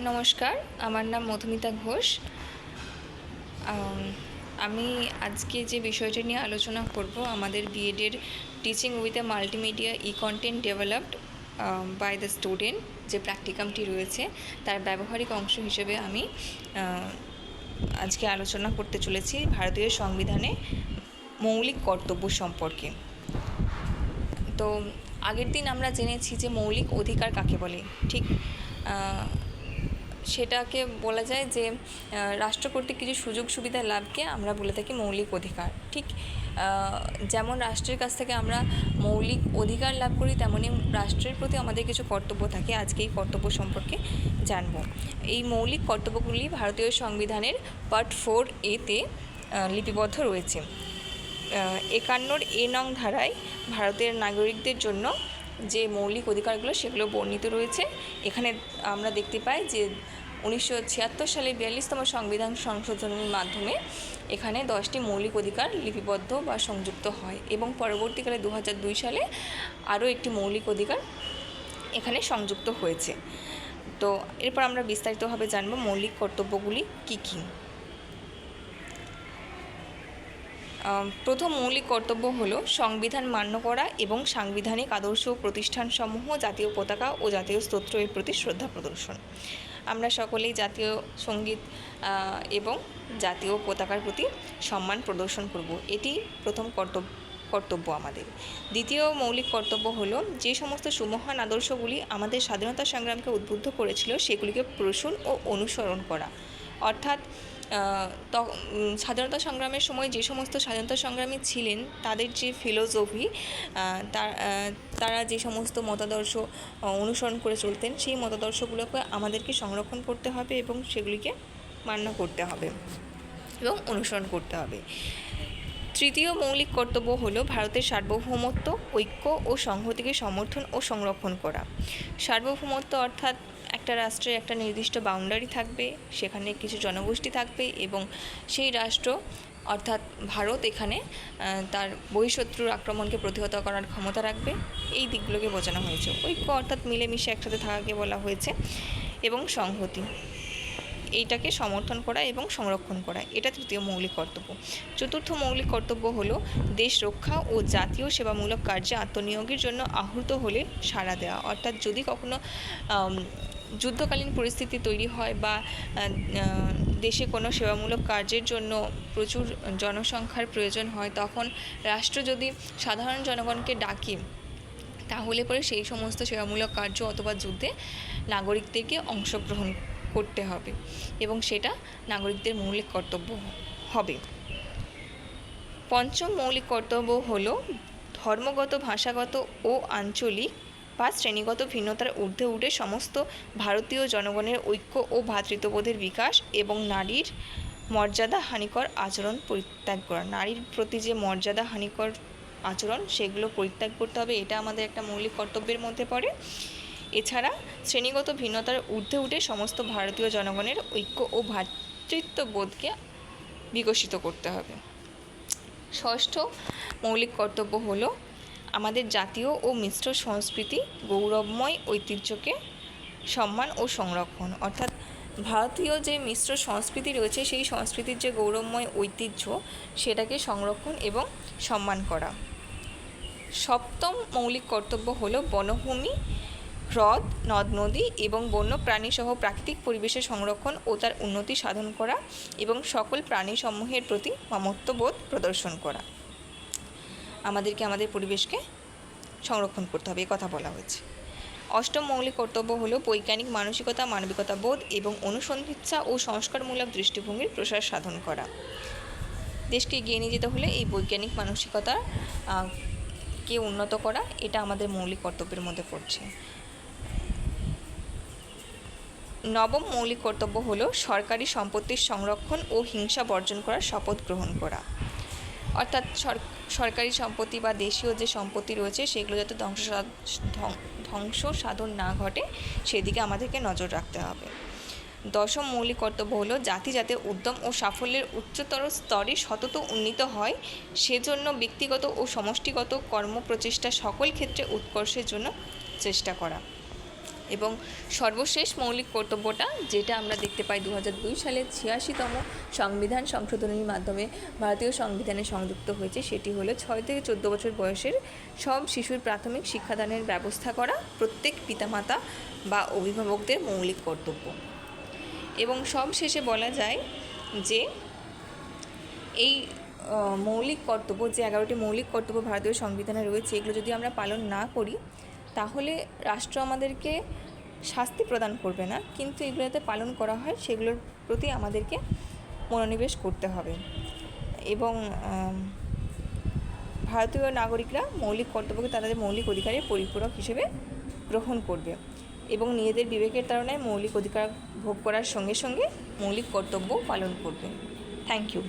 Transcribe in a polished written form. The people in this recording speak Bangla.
নমস্কার, আমার নাম মধুমিতা ঘোষ। আমি আজকে যে বিষয়টি নিয়ে আলোচনা করব, আমাদের বিএডের teaching with a multimedia content developed by the student যে প্র্যাকটিকামটি রয়েছে তার ব্যবহারিক অংশ হিসেবে আমি আজকে আলোচনা করতে চলেছি ভারতীয় সংবিধানে মৌলিক কর্তব্য সম্পর্কে। তো আগের দিন আমরা জেনেছি যে মৌলিক অধিকার কাকে বলে। ঠিক সেটাকে বলা যায় যে রাষ্ট্র কর্তৃক কিছু সুযোগ সুবিধা লাভকে আমরা বলে থাকি মৌলিক অধিকার। ঠিক যেমন রাষ্ট্রের কাছ থেকে আমরা মৌলিক অধিকার লাভ করি, তেমনই রাষ্ট্রের প্রতি আমাদের কিছু কর্তব্য থাকে। আজকে এই কর্তব্য সম্পর্কে জানব। এই মৌলিক কর্তব্যগুলি ভারতীয় সংবিধানের পার্ট 4A-তে লিপিবদ্ধ রয়েছে। 51 এ নং ধারায় ভারতের নাগরিকদের জন্য যে মৌলিক অধিকারগুলো সেগুলো বর্ণিত রয়েছে। এখানে আমরা দেখতে পাই যে 1976 সালে 42তম সংবিধান সংশোধনের মাধ্যমে এখানে 10টি মৌলিক অধিকার লিপিবদ্ধ বা সংযুক্ত হয় এবং পরবর্তীকালে 2002 সালে আরও একটি মৌলিক অধিকার এখানে সংযুক্ত হয়েছে। তো এরপর আমরা বিস্তারিতভাবে জানব মৌলিক কর্তব্যগুলি কী কী। প্রথম মৌলিক কর্তব্য হলো সংবিধান মান্য করা এবং সাংবিধানিক আদর্শ ও প্রতিষ্ঠানসমূহ, জাতীয় পতাকা ও জাতীয় স্তোত্রের প্রতি শ্রদ্ধা প্রদর্শন। আমরা সকলেই জাতীয় সঙ্গীত এবং জাতীয় পতাকার প্রতি সম্মান প্রদর্শন করব। এটি প্রথম কর্তব্য আমাদের। দ্বিতীয় মৌলিক কর্তব্য হলো যে সমস্ত সুমহান আদর্শগুলি আমাদের স্বাধীনতা সংগ্রামকে উদ্বুদ্ধ করেছিল সেগুলিকে প্রসূন ও অনুসরণ করা। অর্থাৎ স্বাধীনতা সংগ্রামের সময় যে সমস্ত স্বাধীনতা সংগ্রামী ছিলেন তাদের যে ফিলোসফি, তারা যে সমস্ত মতাদর্শ অনুসরণ করে চলতেন, সেই মতাদর্শগুলোকে আমাদেরকে সংরক্ষণ করতে হবে এবং সেগুলিকে মান্য করতে হবে এবং অনুসরণ করতে হবে। তৃতীয় মৌলিক কর্তব্য হলো ভারতের সার্বভৌমত্ব, ঐক্য ও সংহতিকে সমর্থন ও সংরক্ষণ করা। সার্বভৌমত্ব অর্থাৎ একটা রাষ্ট্রের একটা নির্দিষ্ট বাউন্ডারি থাকবে, সেখানে কিছু জনগোষ্ঠী থাকবে এবং সেই রাষ্ট্র অর্থাৎ ভারত এখানে তার বহিঃশত্রুর আক্রমণকে প্রতিহত করার ক্ষমতা রাখবে। এই দিকগুলোকে বোঝানো হয়েছে। ঐক্য অর্থাৎ মিলেমিশে একসাথে থাকাকে বলা হয়েছে এবং সংহতি এইটাকে সমর্থন করা এবং সংরক্ষণ করা, এটা তৃতীয় মৌলিক কর্তব্য। চতুর্থ মৌলিক কর্তব্য হলো দেশ রক্ষা ও জাতীয় সেবামূলক কার্যে আত্মনিয়োগের জন্য আহূত হলে সাড়া দেওয়া। অর্থাৎ যদি কখনো যুদ্ধকালীন পরিস্থিতি তৈরি হয় বা দেশে কোনো সেবামূলক কার্যের জন্য প্রচুর জনসংখ্যার প্রয়োজন হয়, তখন রাষ্ট্র যদি সাধারণ জনগণকে ডাকে তাহলে পরে সেই সমস্ত সেবামূলক কার্য অথবা যুদ্ধে নাগরিকদেরকে অংশগ্রহণ করতে হবে এবং সেটা নাগরিকদের মৌলিক কর্তব্য হবে। পঞ্চম মৌলিক কর্তব্য হলো ধর্মগত, ভাষাগত ও আঞ্চলিক বা শ্রেণীগত ভিন্নতার ঊর্ধ্বে উঠে সমস্ত ভারতীয় জনগণের ঐক্য ও ভ্রাতৃত্ববোধের বিকাশ এবং নারীর মর্যাদা হানিকর আচরণ পরিত্যাগ করা। নারীর প্রতি যে মর্যাদা হানিকর আচরণ সেগুলো পরিত্যাগ করতে হবে, এটা আমাদের একটা মৌলিক কর্তব্যের মধ্যে পড়ে। এছাড়া শ্রেণীগত ভিন্নতার ঊর্ধ্বে উঠে সমস্ত ভারতীয় জনগণের ঐক্য ও ভ্রাতৃত্ববোধকে বিকশিত করতে হবে। ষষ্ঠ মৌলিক কর্তব্য হলো আমাদের জাতীয় ও মিশ্র সংস্কৃতি, গৌরবময় ঐতিহ্যকে সম্মান ও সংরক্ষণ। অর্থাৎ ভারতীয় যে মিশ্র সংস্কৃতি রয়েছে সেই সংস্কৃতির যে গৌরবময় ঐতিহ্য সেটাকে সংরক্ষণ এবং সম্মান করা। সপ্তম মৌলিক কর্তব্য হলো বনভূমি, হ্রদ, নদ নদী এবং বন্য প্রাণীসহ প্রাকৃতিক পরিবেশের সংরক্ষণ ও তার উন্নতি সাধন করা এবং সকল প্রাণীসমূহের প্রতি মমত্ববোধ প্রদর্শন করা। আমাদেরকে আমাদের পরিবেশকে সংরক্ষণ করতে হবে, কথা বলা হয়েছে। অষ্টম মৌলিক কর্তব্য হলো বৈজ্ঞানিক মানসিকতা, মানবিকতা বোধ এবং অনুসন্ধিৎসা ও সংস্কারমূলক দৃষ্টিভঙ্গির প্রসার সাধন করা। দেশকে এগিয়ে নিয়ে যেতে হলে এই বৈজ্ঞানিক মানসিকতা কে উন্নত করা, এটা আমাদের মৌলিক কর্তব্যের মধ্যে পড়ছে। নবম মৌলিক কর্তব্য হলো সরকারি সম্পত্তির সংরক্ষণ ও হিংসা বর্জন করার শপথ গ্রহণ করা। অর্থাৎ সরকারি সম্পত্তি বা দেশীয় যে সম্পত্তি রয়েছে সেগুলো যাতে ধ্বংস সাধন না ঘটে সেদিকে আমাদেরকে নজর রাখতে হবে। দশম মৌলিক কর্তব্য হলো জাতি যাতে উদ্যম ও সাফল্যের উচ্চতর স্তরে সতত উন্নীত হয় সেজন্য ব্যক্তিগত ও সমষ্টিগত কর্মপ্রচেষ্টা সকল ক্ষেত্রে উৎকর্ষের জন্য চেষ্টা করা। এবং সর্বশেষ মৌলিক কর্তব্যটা, যেটা আমরা দেখতে পাই 2002 সালের 86তম সংবিধান সংশোধনীর মাধ্যমে ভারতীয় সংবিধানে সংযুক্ত হয়েছে, সেটি হলো 6 থেকে 14 বছর বয়সের সব শিশুর প্রাথমিক শিক্ষাদানের ব্যবস্থা করা প্রত্যেক পিতামাতা বা অভিভাবকদের মৌলিক কর্তব্য। এবং সব শেষে বলা যায় যে এই মৌলিক কর্তব্য, যে 11টি মৌলিক কর্তব্য ভারতীয় সংবিধানে রয়েছে, এগুলো যদি আমরা পালন না করি তাহলে রাষ্ট্র আমাদেরকে শাস্তি প্রদান করবে না, কিন্তু এগুলো যাতে পালন করা হয় সেগুলোর প্রতি আমাদেরকে মনোনিবেশ করতে হবে। এবং ভারতীয় নাগরিকরা মৌলিক কর্তব্যকে তাদের মৌলিক অধিকারের পরিপূরক হিসেবে গ্রহণ করবে এবং নিজেদের বিবেকের তাড়নায় মৌলিক অধিকার ভোগ করার সঙ্গে সঙ্গে মৌলিক কর্তব্য পালন করবে। Thank you.